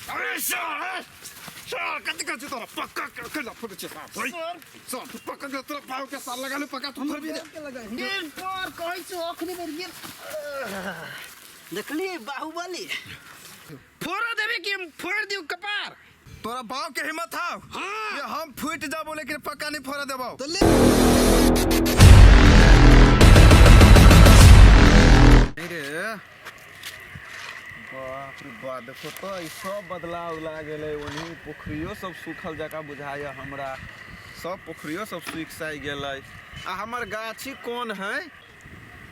अरे सर कति कति तोरा पक्का कला फोटो छे सर पक्का के तोरा पाव के साल लगा ले पक्का थोर भी ये पर कहै छ अखनी बेर गेल देखली बाहुबली फोड़ा देबे कि फोड़ दियो कपार तोरा बाव के हिम्मत था ये हम फूट जाबो लेकिन पक्का नहीं फोड़ा देबो तो ले रे बाप रे बाप देखो तो ई सब बदलाव ला गेलै ओनी पोखरियो सब सूखल जका बुझाय हमरा सब पोखरियो सब सूख साइ गेलै आ हमर गाछी कोन है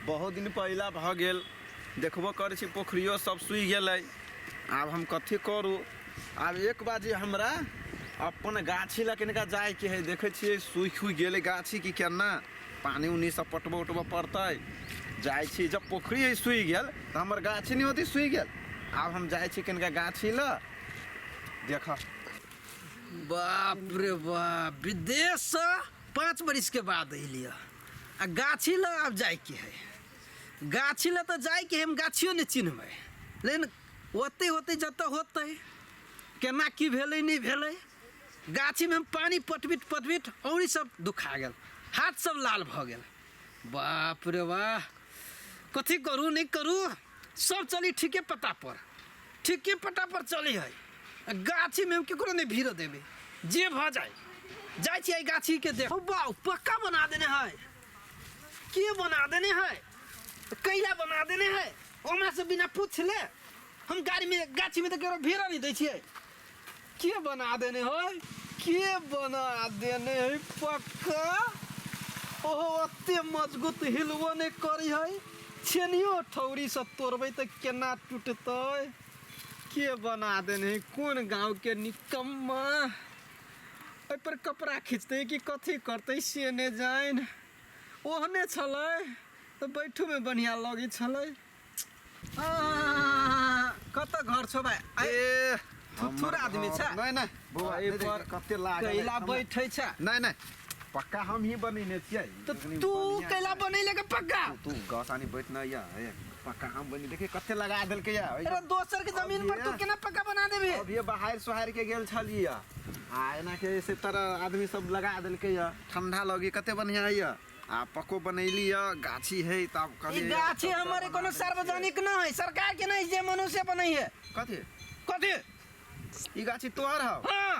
बहुत दिन पहिला भ गेल देखबो करै छी पोखरियो सब सूख गेलै आब हम कथि करू आब एक बाजी हमरा अपन गाछी ला कनिका जाय के है देखे छियै सूख गेलै गाछी की केना पानी उनी सब पटबो उटबो पड़तै जाय छी जब पोखरी सूख गेल त हमर गाछी नहीं होती सूख गेल आब हम जाय छी कनिका गाछी ला देख बाप रे बाप विदेश से 5 बरिस के बाद अइलिया आ गाछी ला अब जाय के है गाछी ला तो जाय के हम गाछियो ने चिन्हबै लेकिन ओते होते जत होते केना की भेलै नहीं भेलै गाछी में हम पानी पटबिट औरी सब दुखा गेल हाथ सब लाल भ गेल बाप रे वाह कथी करू नहीं करू सब चली ठीके पता पर चली है गाछी में हम केकरो नहीं भीड़ देबे जे भ जाय छी गाछी के देख वाह पक्का बना देने है के बना देने है कैला बना देने है ओमा से बिना पूछ ले हम गाड़ी में गाछी में तो केकरो भीड़ नहीं दै छियै के बना देने है पक्का ओहो अते मजबूत हिलबो नहीं करी है छेनियो ठौरी से तोड़बै त केना टूटतै के बना देने है कौन गांव के निकम्मा ओइ पर कपड़ा खींचते कि कथी करते से ने जाइन ओहने छलै त बैठू में बढ़िया लगी छलै कत घर छौ भाई ए थुथुर आदमी छ नहीं नहीं बुआ ए पर कते लाग कैला बैठै छ नहीं पक्का हम ही बनेने छियै तो तू कैला बनैले के पक्का तू गसानी बैठना या पक्का हम बनी देखे कते लगा देल के या अरे दोसर के जमीन पर तू केना पक्का बना देबे अब ये बाहर सोहार के गेल छलिया आ एना के ऐसे तरह आदमी सब लगा देल के या ठंडा लगी कते बढ़िया या आ पक्को बनैली या गाछी है तब ई गाछी हमरे कोनो सार्वजनिक न है सरकार के नहीं जे मनुष्य बनै है कथी ई गाछी तोहर हौ हां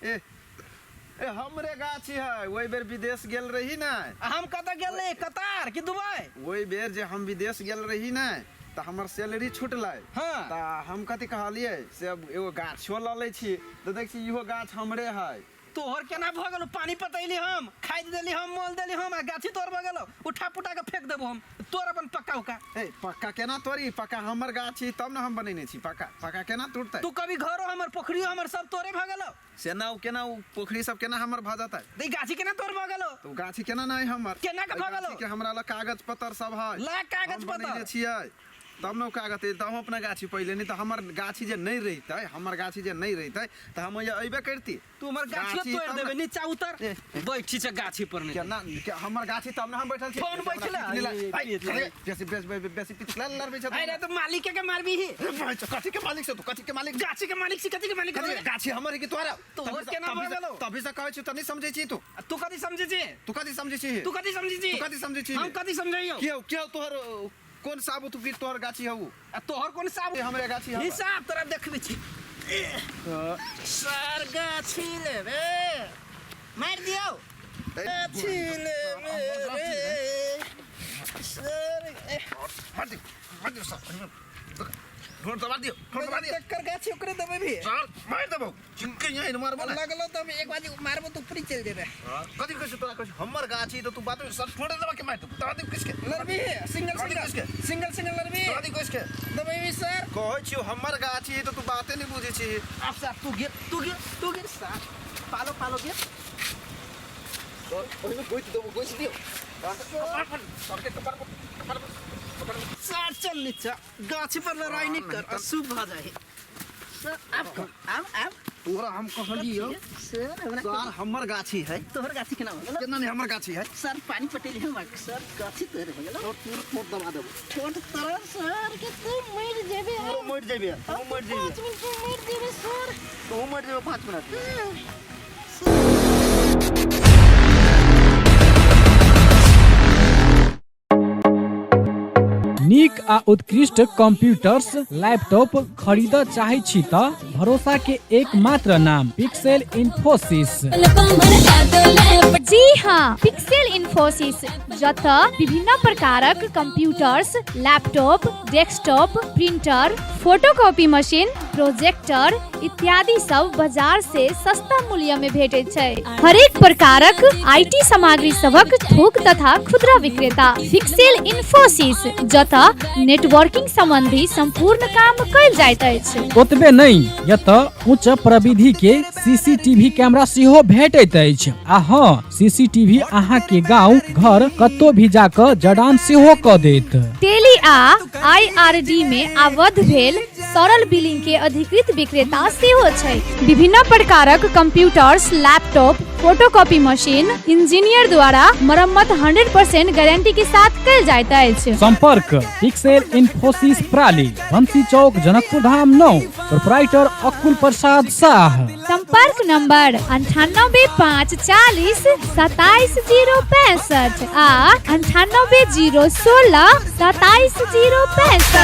ए हमरे गाछी है वही बेर विदेश गेल रही ना हम कत गेल कतार कि दुबई वही बेर जे हम विदेश गेल रही ना त हमर सैलरी छूटलै हां त हम कथि कहलिए से अब एगो गाछो ल लै छी त देख छी इहो गाछ हमरे है तोहर केना भ गेलो पानी पटैली हम खाद देली हम मोल देली हम आ गाछी तोड़ भ गेलो उठा पुटा के फेंक देबो हम तोर अपन पक्का उका ए पक्का केना तोरी पक्का हमर गाछी तब न हम बनेने छी पक्का केना टूटतै तू कभी घरो हमर पोखरियो हमर सब तोरे भ गेलो सेना केना पोखरी सब केना हमर भ जतै दे गाछी केना तोड़ भ गेलो तो गाछी केना नहीं हमर केना के भ गेलो के हमरा ल कागज पत्र सब है ला कागज पत्र छियै तब न कागज त हम अपना गाछी पहिले नहीं त हमर गाछी जे नहीं रहतै हमर गाछी जे नहीं रहतै त हम ये अइबे करती तू हमर गाछी तोड़ देबे नीचा उतर बैठी छ गाछी पर नहीं केना हमर गाछी तब न हम बैठल छी फोन बैठले बेसी पिछला लड़बे छ अरे तो मालिक के मारबी ही कथि के मालिक से तू कथि के मालिक गाछी के मालिक छी कथि के मालिक गाछी हमर के तोरा तो केना भ गेलो तभी से कहै छी त नहीं समझै छी तू कथि समझै छी तू कथि समझै छी हम कथि समझैयो के तोहर कौन साबुत की तोहर गाछी हउ तोहर कौन साबुत हमरे गाछी हउ हिसाब तोरा देखबे छी सर गाछी लेबे मार दियो गाछी लेबे सर मार दियो सर ढोर तो मार दियो टक्कर गाछी ओकरे देबे भी चल मार देबो चिंके यही मारबो ना लगलो त एक बाजी मारबो तो ऊपरी चल जेबे कथि कहै तोरा कहै हमर गाछी तो तू बात सर फोड़ देबा के मार दे तोरा दिन किसके लड़बी सिंगल लड़बी तोरा दिन किसके देबे भी सर कहै छी हमर गाछी तो तू बाते नहीं बुझै छी आप सर तू गिर सर पालो गिर तो ओहिमे कोइ दियो सर के कपार सर चल नीचा गाछी पर लड़ाई नहीं कर अशुभ भ जाए सर आप तोरा हम कहलियो सर हमर गाछी है तोहर गाछी केना हो गेल केना नहीं हमर गाछी है सर पानी पटेली हम सर गाछी तोहर हो गेल और पूरा ठोट दबा देबो ठोट तरह सर के तू मर जेबे मर जेबे 5 मिनट मर जेबे सर तो मर जाओ 5 मिनट में। नीक आ उत्कृष्ट कंप्यूटर्स लैपटॉप खरीद चाहे छी त भरोसा के एकमात्र नाम पिक्सेल इन्फोसिस। जी हाँ, पिक्सेल इन्फोसिस जत विभिन्न प्रकारक computers, laptop, desktop, printer, photocopy machine, projector इत्यादि सब बाजार से सस्ता मूल्य में भेटे छै। हरेक प्रकारक आईटी सामग्री सबक थोक तथा खुदरा विक्रेता पिक्सेल इन्फोसिस जत नेटवर्किंग संबंधी संपूर्ण काम कयल जाइत अछि। ओतबे नहीं, यत उच्च प्रविधि के सीसीटीवी कैमरा सेहो भेटैत अछि। आ हाँ, सीसीटीवी अहाँ के गांव घर कतौ भी जाकर जड़ान सेहो क देत। टेली आ आईआरडी में आबद्ध भेल सरल बिलिंग के अधिकृत विक्रेता सेहो छै। विभिन्न प्रकारक computers, laptop, photocopy machine engineer द्वारा मरम्मत 100% गारंटी के साथ कयल जाइत अछि। संपर्क पिक्सेल इन्फोसिस प्राली, बंसी चौक, जनकपुर धाम 9, प्रोप्राइटर अकुल प्रसाद शाह। संपर्क नंबर 9854 27065 आ 9801 2765।